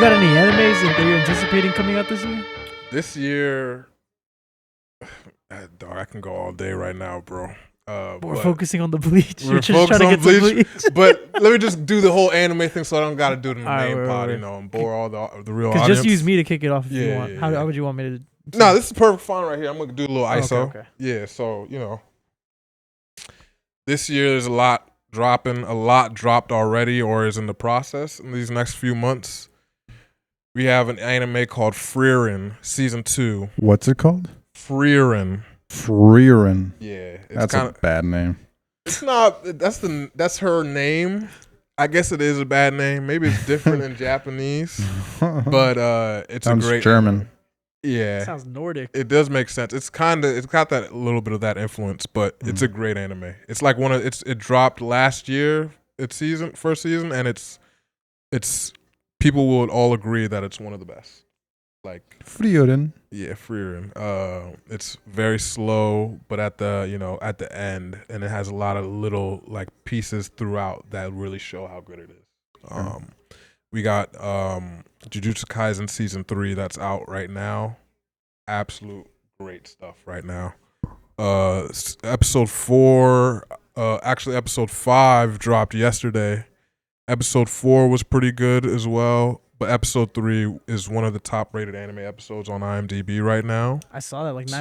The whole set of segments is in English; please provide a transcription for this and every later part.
got any animes that you're anticipating coming out this year? This year, dog, I can go all day right now, bro. We're focusing on the Bleach. We're You're just trying to focused get on to Bleach. But let me just do the whole anime thing so I don't got to do it in the Alright, main pod, right. you know, and bore all the real Because audience. just use me to kick it off if you Yeah, want. yeah, How yeah. would you want me to? No, this is perfect fun right here. I'm going to do a little ISO. Okay. Yeah, so, you know, this year there's a lot dropping. A lot dropped already or is in the process in these next few months. We have an anime called Frieren Season 2. What's it called? Frieren. Yeah. It's That's kinda, a bad name. It's not. That's her name. I guess it is a bad name. Maybe it's different in Japanese, but it's Sounds a great German. anime. Yeah, Sounds Nordic. it does make sense. It's got that little bit of that influence, but it's a great anime. It's like it dropped last year. Its first season, and it's people will all agree that it's one of the best. Like Frieren. yeah, Frieren. It's very slow, but at the end, and it has a lot of little like pieces throughout that really show how good it is. We got Jujutsu Kaisen Season 3 that's out right now. Absolute great stuff right now. Episode 4, actually episode 5 dropped yesterday. Episode 4 was pretty good as well. But episode 3 is one of the top rated anime episodes on IMDb right now. I saw that like 9.8,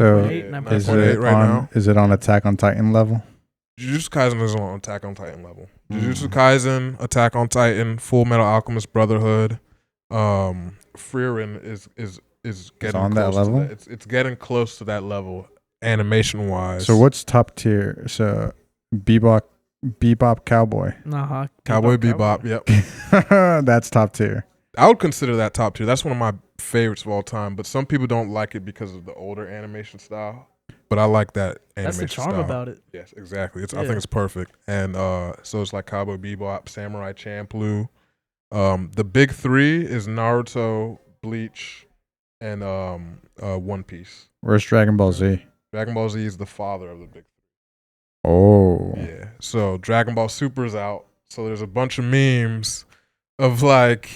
So 9.8. now. Is it on Attack on Titan level? Jujutsu Kaisen is on Attack on Titan level. Jujutsu Kaisen, Attack on Titan, Full Metal Alchemist Brotherhood. Frieren is getting on close that level? to that. It's getting close to that level animation wise. So what's top tier? So Bebop Cowboy. Uh-huh. Cowboy Bebop? Yep. That's top tier. I would consider that top tier. That's one of my favorites of all time. But some people don't like it because of the older animation style. But I like that animation That's the charm style. about it. Yes, exactly. I think it's perfect. And so it's like Cowboy Bebop, Samurai Champloo. The big 3 is Naruto, Bleach, and One Piece. Where's Dragon Ball Z? Dragon Ball Z is the father of the big 3. Oh. Yeah. So Dragon Ball Super is out. So there's a bunch of memes of like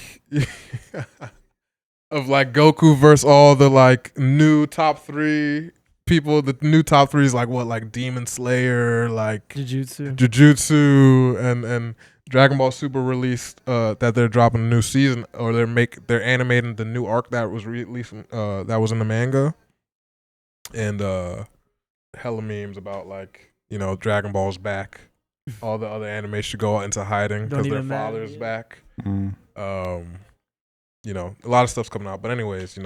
Goku versus all the like new top 3 people. The new top 3 is like Demon Slayer, like Jujutsu, and Dragon Ball Super released that they're dropping a new season, or they're animating the new arc that was released that was in the manga, and hella memes about like Dragon Ball's back. All the other anime should go into hiding because their father's back. A lot of stuff's coming out, but anyways,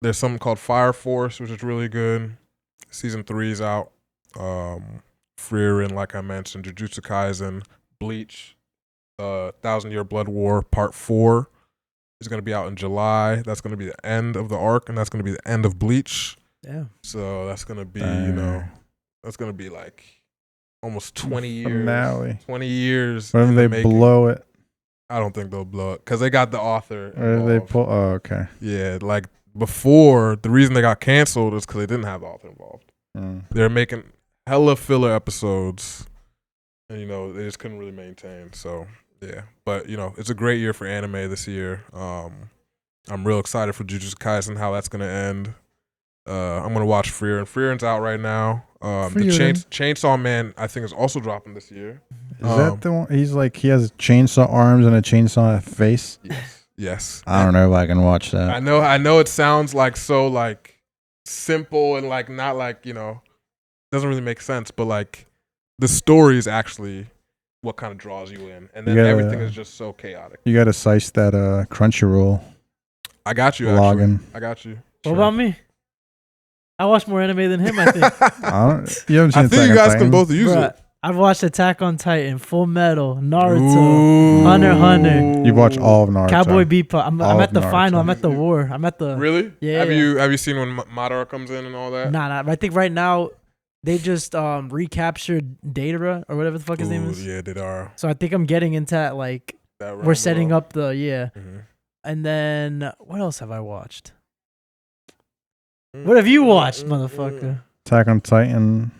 there's something called Fire Force, which is really good. Season 3's out. Frieren, like I mentioned, Jujutsu Kaisen, Bleach, 1,000 Year Blood War Part 4 is going to be out in July. That's going to be the end of the arc, and that's going to be the end of Bleach. Yeah. So that's going to be, that's going to be like almost 20 years. Finale. 20 years. When they blow it. I don't think they'll blow it because they got the author. Or they pull. Oh, okay. Yeah, like before, the reason they got canceled is because they didn't have the author involved. They're making hella filler episodes, and they just couldn't really maintain. So yeah, but it's a great year for anime this year. I'm real excited for Jujutsu Kaisen, how that's gonna end. I'm gonna watch Frieren. Frieren's out right now. The Chainsaw Man, I think, is also dropping this year. Is that the one? He has chainsaw arms and a chainsaw face. Yes. I don't know if I can watch that. I know. It sounds like so like simple and like not like doesn't really make sense, but like the story is actually what kind of draws you in, and then everything is just so chaotic. You got to size that Crunchyroll. I got you. Login. Actually. I got you. What about me? I watch more anime than him, I think. You haven't seen I think you guys can both use it. I've watched Attack on Titan, Full Metal, Naruto, Hunter x Hunter. You watch all of Naruto. Cowboy Bebop. I'm at the final. I'm at the war. I'm at the. Really? Yeah. Have you seen when Madara comes in and all that? Nah. I think right now they just recaptured Datara or whatever the fuck his name is. Yeah, Datara. So I think I'm getting into that we're setting up the And then what else have I watched? What have you watched, motherfucker? Attack on Titan.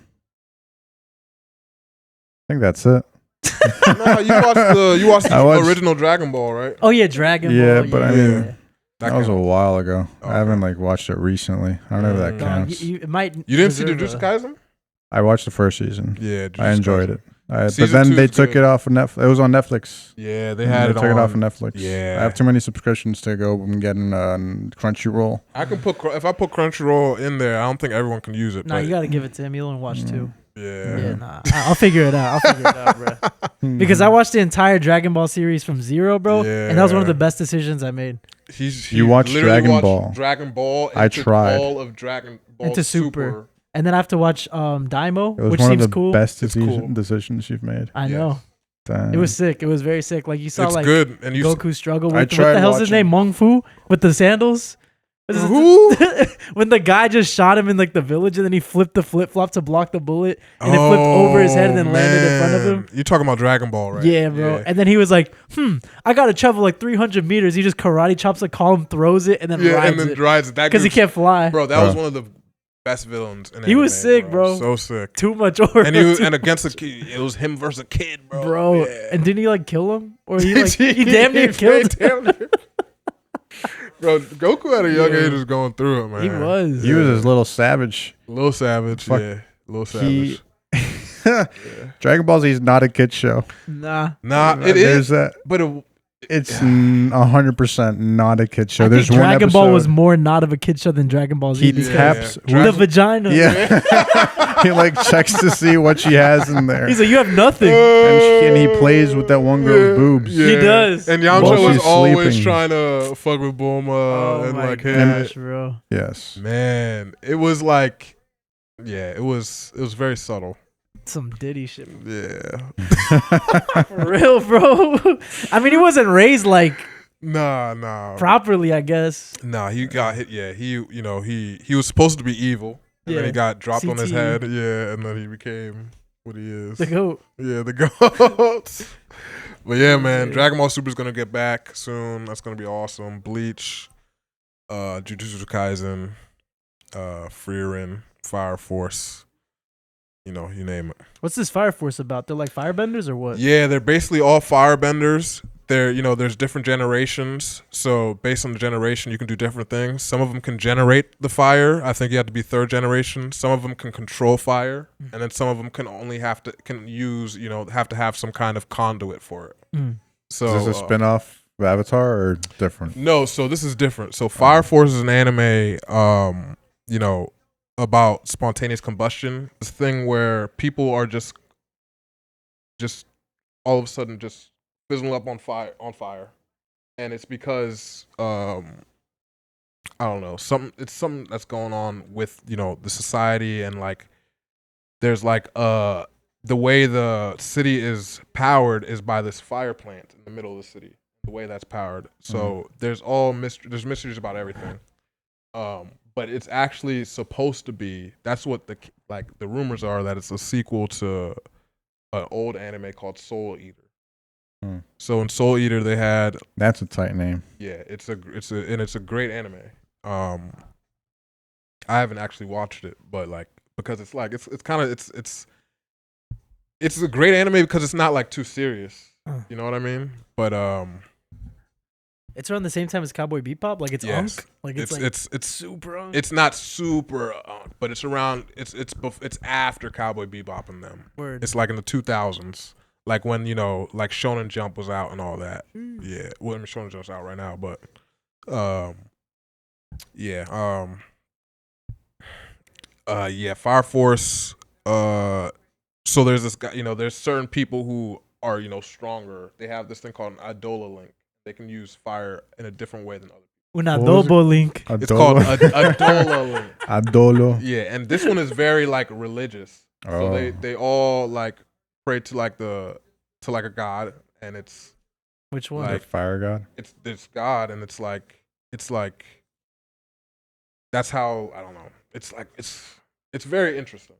I think that's it. No, you watched the original Dragon Ball, right? Oh yeah, Dragon Ball. Yeah, but I mean, that was a while ago. Okay. I haven't like watched it recently. I don't know if that counts. You didn't see Jujutsu Kaisen? I watched the first season. Yeah, I enjoyed it. But then they took it off of Netflix. It was on Netflix. Yeah, they had it on. They took it off of Netflix. Yeah. I have too many subscriptions to go and get Crunchyroll. I can if I put Crunchyroll in there, I don't think everyone can use it. Nah, you got to give it to him. He'll only watch 2. Yeah, nah. I'll figure it out. Bro. Because I watched the entire Dragon Ball series from zero, bro, and that was one of the best decisions I made. You watched Dragon Ball. Dragon Ball. I tried. All of Dragon Ball into Super. And then I have to watch Daimo, which seems seems cool. Best cool. decisions you've made. I know. Damn. It was sick. It was very sick. Like you saw, it's like good. And Goku struggle with what the hell's his name? Meng Fu with the sandals. Who? When the guy just shot him in like the village and then he flipped the flip flop to block the bullet and it flipped over his head and then landed in front of him. You're talking about Dragon Ball, right? Yeah, bro. Yeah. And then he was like, I gotta travel like 300 meters. He just karate chops a column, throws it, and then rides it. Because he can't fly. Bro, that was one of the best villains in anime. He was sick, bro. So sick. Too much aura. And against a kid, it was him versus a kid, bro. Bro, yeah. And didn't he like kill him? Or he like he damn near killed him. Bro, Goku at a young age was going through it, man. He was. He was his little savage. Little savage, yeah. Little savage. Dragon Ball Z is not a kid show. Nah, it is. That, but it's 100% not a kid show. There's one Dragon Ball was more not of a kid show than Dragon Ball Z. He taps the vagina. Yeah, he like checks to see what she has in there. He's like, you have nothing, and he plays with that one girl's boobs. Yeah. He does. And Yamcha was always trying to fuck with Bulma and like gosh, bro. Yes, man, it was like, it was very subtle. Some Diddy shit. Yeah. For real, bro. I mean, he wasn't raised like properly, I guess. Nah, he got hit. Yeah, he was supposed to be evil, and then he got dropped on his head. Yeah, and then he became what he is. The GOAT. Yeah, the GOAT. But yeah, man, Dragon Ball Super is gonna get back soon. That's gonna be awesome. Bleach, Jujutsu Kaisen, Frieren, Fire Force. You know, you name it. What's this Fire Force about? They're like firebenders or what? Yeah, they're basically all firebenders. There's different generations. So based on the generation, you can do different things. Some of them can generate the fire. I think you have to be 3rd generation. Some of them can control fire, and then some of them can have some kind of conduit for it. So is this a spin-off of Avatar or different? No, so this is different. So Fire Force is an anime. About spontaneous combustion. This thing where people are just all of a sudden just fizzling up on fire. And it's because I don't know, it's something that's going on with, the society, and like there's like the way the city is powered is by this fire plant in the middle of the city. The way that's powered. So there's mysteries about everything. But it's actually supposed to be. That's what the rumors are, that it's a sequel to an old anime called Soul Eater. So in Soul Eater they had. That's a tight name. Yeah, it's a great anime. I haven't actually watched it, but like because it's like it's a great anime because it's not like too serious. You know what I mean? But it's around the same time as Cowboy Bebop, like it's yes. Like it's super unk. It's not super but it's around. It's after Cowboy Bebop and them. Word. It's like in the 2000s, like when like Shonen Jump was out and all that. Yeah, well, I mean, Shonen Jump's out right now, but Fire Force. So there's this guy. There's certain people who are stronger. They have this thing called an Idola link. They can use fire in a different way than other people. Un adobo link. It's called Adola link. Adolo. Yeah, and this one is very like religious. So they all like pray to like a god, and it's which one? Like fire god. It's this god, and it's like that's how I don't know. It's like it's very interesting.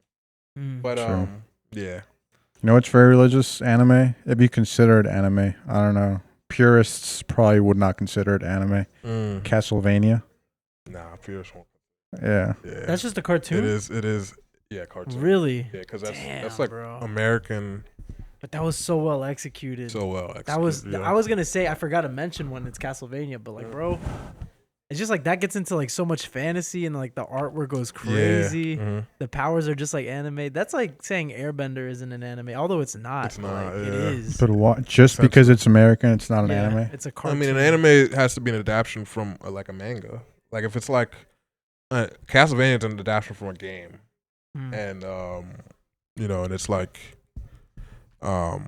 But True. yeah. You know what's very religious? Anime. If you consider it anime, I don't know. Purists probably would not consider it anime. Castlevania. Nah, purists won't. Yeah. That's just a cartoon. It is. Yeah, cartoon. Really? Yeah, because that's like bro. American. But that was so well executed. So well executed. That was. I was gonna say I forgot to mention when it's Castlevania, but like, bro, it's just like that gets into like so much fantasy and like the artwork goes crazy. Yeah. The powers are just like anime. That's like saying Airbender isn't an anime, although it's not. It's not. Like, it is. But just because it's American, it's not an anime. It's a cartoon. I mean, an anime has to be an adaptation from like a manga. Like if it's like Castlevania is an adaptation from a game, and and it's like, I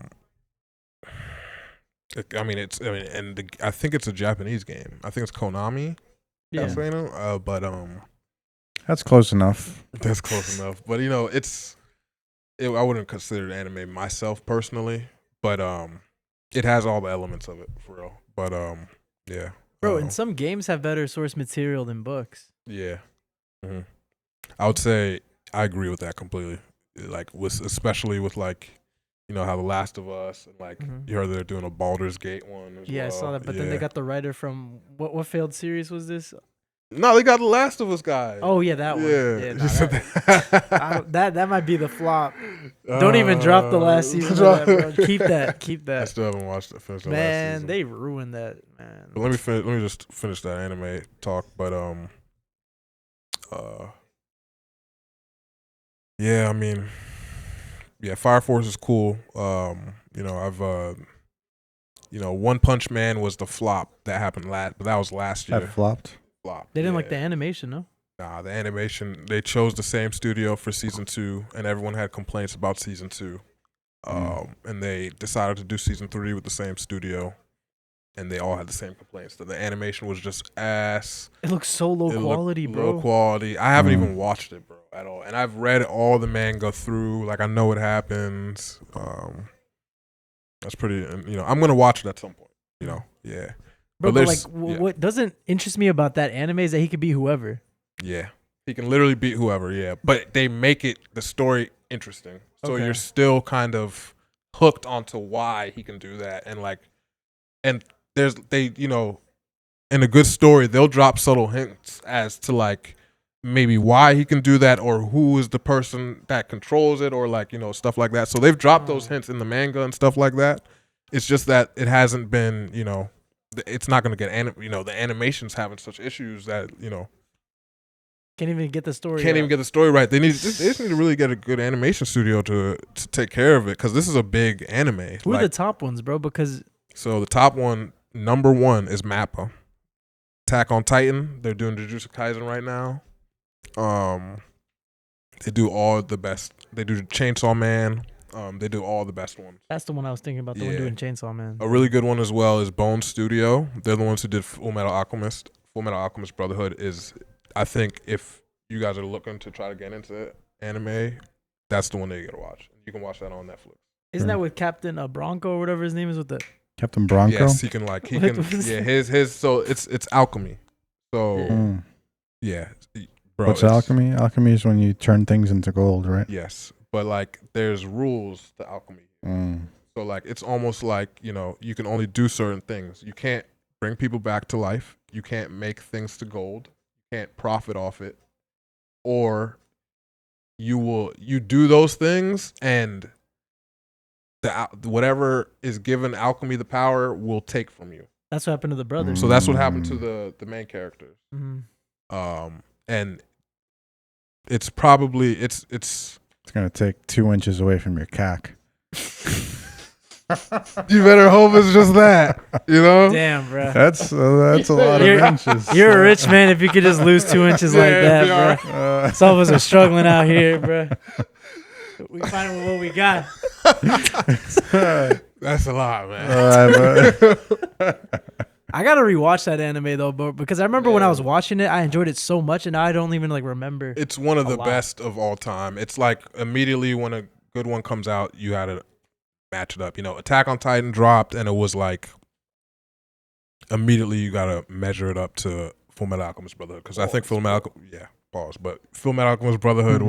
think it's a Japanese game. I think it's Konami. Yeah. That's close enough. That's close enough. But I wouldn't consider it anime myself personally. But it has all the elements of it for real. But yeah. Bro, and some games have better source material than books. Yeah. Mm-hmm. I would say I agree with that completely. Like especially with like, how The Last of Us and like you heard they're doing a Baldur's Gate one as well. I saw that. But then they got the writer from what failed series was this? No, they got The Last of Us guy. Oh yeah, that one. Yeah, that might be the flop. Don't even drop the last season of that, bro. Keep that. I still haven't watched it. Finished the man, last season. they ruined that, man. But let me just finish that anime talk. But yeah, I mean, yeah, Fire Force is cool. I've One Punch Man was the flop that happened but that was last year. That flopped. They didn't like the animation, no? Nah, the animation, they chose the same studio for season 2, and everyone had complaints about season 2. And they decided to do season 3 with the same studio, and they all had the same complaints. That the animation was just ass. It looks so low quality, bro. Low quality. I haven't even watched it, bro, at all. And I've read all the manga through. Like, I know what happens. That's pretty, I'm going to watch it at some point, yeah. Bro, but what doesn't interest me about that anime is that he could be whoever. Yeah. He can literally beat whoever, yeah. But they make the story interesting. So you're still kind of hooked onto why he can do that. And in a good story, they'll drop subtle hints as to like maybe why he can do that or who is the person that controls it or like, stuff like that. So they've dropped those hints in the manga and stuff like that. It's just that it hasn't been, it's not going to get, the animation's having such issues that, can't even get the story even get the story right. They just need to really get a good animation studio to take care of it because this is a big anime. Who are the top ones, bro? So the top one, number 1 is MAPPA. Attack on Titan. They're doing Jujutsu Kaisen right now. They do all the best. They do Chainsaw Man. They do all the best ones. That's the one I was thinking about, the one doing Chainsaw Man. A really good one as well is Bone Studio. They're the ones who did Full Metal Alchemist. Full Metal Alchemist Brotherhood is, I think, if you guys are looking to try to get into anime, that's the one that you gotta watch. You can watch that on Netflix. Isn't that with Captain Bronco or whatever his name is with the Captain Bronco? Yes, his so it's alchemy. So yeah. Bro, what's alchemy? Alchemy is when you turn things into gold, right? Yes. But like there's rules to alchemy. So like it's almost like, you can only do certain things. You can't bring people back to life. You can't make things to gold. You can't profit off it. Or you do those things and whatever is given alchemy the power will take from you. That's what happened to the brothers. So that's what happened to the main characters. And it's probably it's gonna take 2 inches away from your cack. You better hope it's just that, Damn, bro. That's a lot of inches. You're a rich man if you could just lose 2 inches like that, bro. Some of us are struggling out here, bro. We find what we got. That's a lot, man. I gotta rewatch that anime though, bro, because I remember when I was watching it, I enjoyed it so much, and now I don't even remember. It's one of the best of all time. It's like immediately when a good one comes out, you had to match it up. Attack on Titan dropped, and it was like immediately you gotta measure it up to Full Metal Alchemist Brotherhood because I think Full Metal Alchemist Brotherhood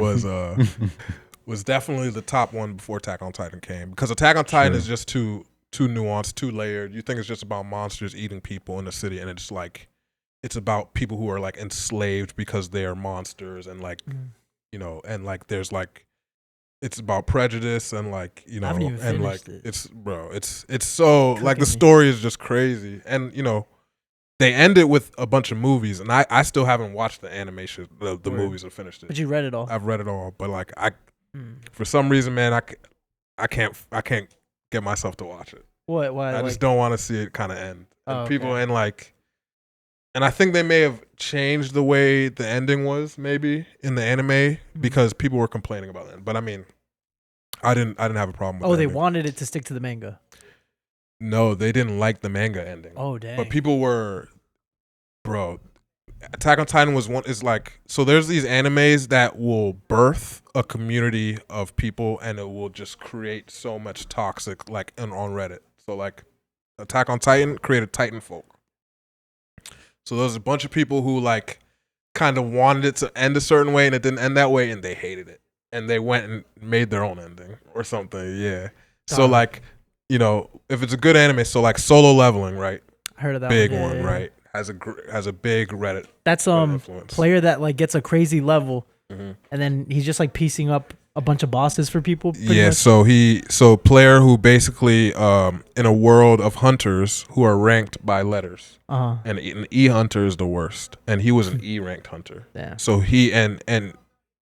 was definitely the top one before Attack on Titan came because Attack on Titan is just too nuanced, too layered. You think it's just about monsters eating people in the city, and it's like it's about people who are like enslaved because they are monsters, and like and like there's like it's about prejudice and like, you know, I haven't even and like finished it. it's so like the story is just crazy. And you know, they end it with a bunch of movies, and I still haven't watched the animation, the movies, or finished it. But you read it all. I've read it all, but like for some reason, man, I can't get myself to watch it. What? Why? I just don't want to see it kind of end. And people okay. and like, and I think they may have changed the way the ending was maybe in the anime because people were complaining about it. But I mean, I didn't have a problem with it. Oh, they wanted it to stick to the manga. No, they didn't like the manga ending. Oh, dang. But people were, bro, Attack on Titan is like, so there's these animes that will birth a community of people and it will just create so much toxic, like on Reddit. So like Attack on Titan created Titan folk. So there's a bunch of people who like kind of wanted it to end a certain way and it didn't end that way and they hated it. And they went and made their own ending or something. Yeah. So like, you know, if it's a good anime, so like Solo Leveling, right? I heard of that big one. one, right? Has a big Reddit. That's influence. Player that like gets a crazy level, and then he's just like piecing up a bunch of bosses for people. Yeah, much. so player who basically in a world of hunters who are ranked by letters, and an E hunter is the worst, and he was an E ranked hunter. Yeah. So he and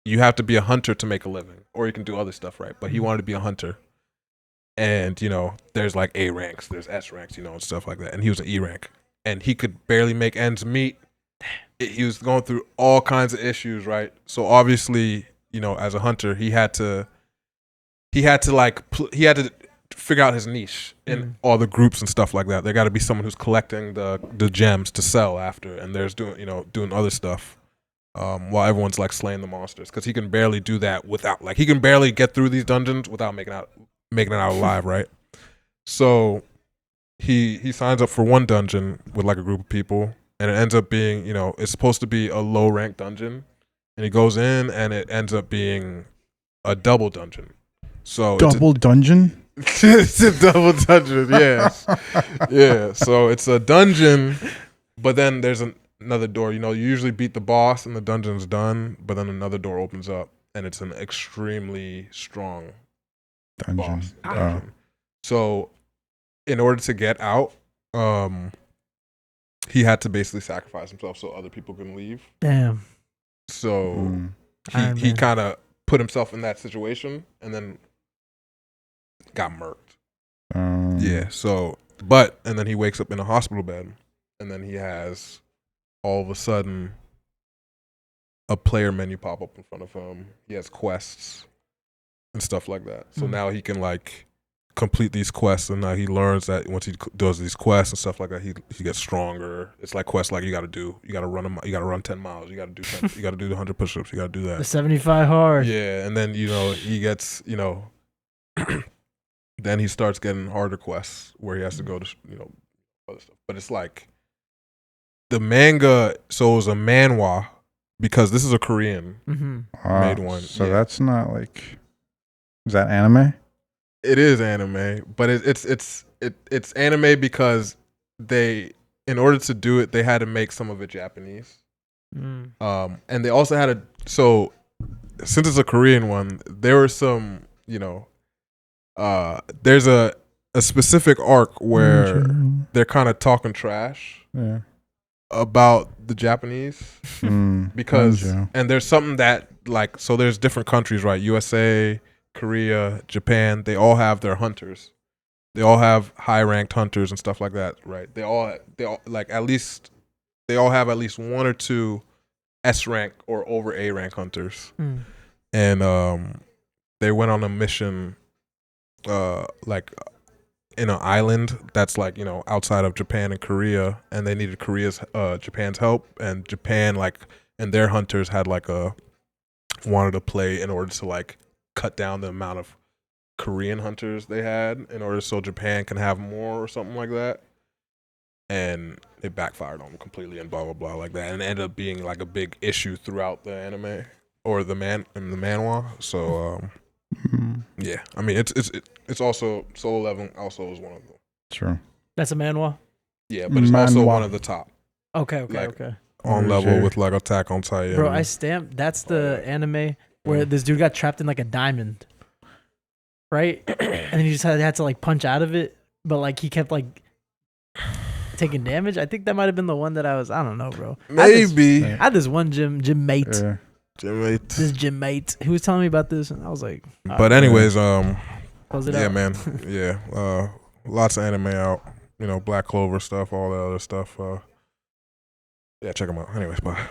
you have to be a hunter to make a living, or you can do other stuff, right? But he wanted to be a hunter. And, you know, there's like A ranks, there's S ranks, you know, and stuff like that. And he was an E rank. And he could barely make ends meet. He was going through all kinds of issues, right? So obviously, you know, as a hunter, he had to figure out his niche in all the groups and stuff like that. There got to be someone who's collecting the gems to sell after, and there's doing other stuff while everyone's like slaying the monsters, because he can barely do that without, like, he can barely get through these dungeons without making it out alive, right? So he signs up for one dungeon with like a group of people, and it ends up being, you know, it's supposed to be a low rank dungeon, and he goes in and it ends up being a double dungeon. So dungeon? It's a double dungeon, yes. Yeah, so it's a dungeon, but then there's another door. You know, you usually beat the boss and the dungeon's done, but then another door opens up and it's an extremely strong dungeon. So in order to get out, he had to basically sacrifice himself so other people can leave. Damn. So he kind of put himself in that situation and then got murked. Yeah. So, and then he wakes up in a hospital bed, and then he has all of a sudden a player menu pop up in front of him. He has quests and stuff like that. So now he can like complete these quests, and now he learns that once he does these quests and stuff like that, he gets stronger. It's like quests like you got to run 10 miles, you got to do the 100 push-ups, you got to do that. The 75 hard. Yeah, and then, you know, he gets, you know, then he starts getting harder quests where he has to go to, you know, other stuff. But it's like the manga, so it was a manhwa, because this is a Korean made one. So that's not like, is that anime? It is anime, but it's anime because they, in order to do it, they had to make some of it Japanese. And they also had so since it's a Korean one, there were some, you know, there's a specific arc where they're kind of talking trash about the Japanese because, and there's something that, like, so there's different countries, right? USA, Korea, Japan, they all have their hunters. They all have high ranked hunters and stuff like that, right? They all like they all have at least one or two S rank or over A rank hunters. And they went on a mission like in an island that's like, you know, outside of Japan and Korea, and they needed Japan's help, and Japan, like, and their hunters had like wanted to play in order to like cut down the amount of Korean hunters they had in order so Japan can have more or something like that. And it backfired on them completely and blah blah blah like that, and it ended up being like a big issue throughout the anime or the manhwa. So yeah, I mean it's also Solo Leveling also is one of them. Sure. That's a manhwa? Yeah, but it's also one of the top. Okay. On level with like Attack on Titan. Bro, I stamped. That's the anime where this dude got trapped in like a diamond. right? And then he just had to like punch out of it, but like he kept like taking damage. I think that might have been the one that I don't know, bro. Maybe. I had this one gym mate. Yeah. This gym mate who was telling me about this, and I was like, but anyways, close it out. man, yeah, lots of anime out. Black Clover stuff, all that other stuff. Yeah, check them out. Anyways, bye.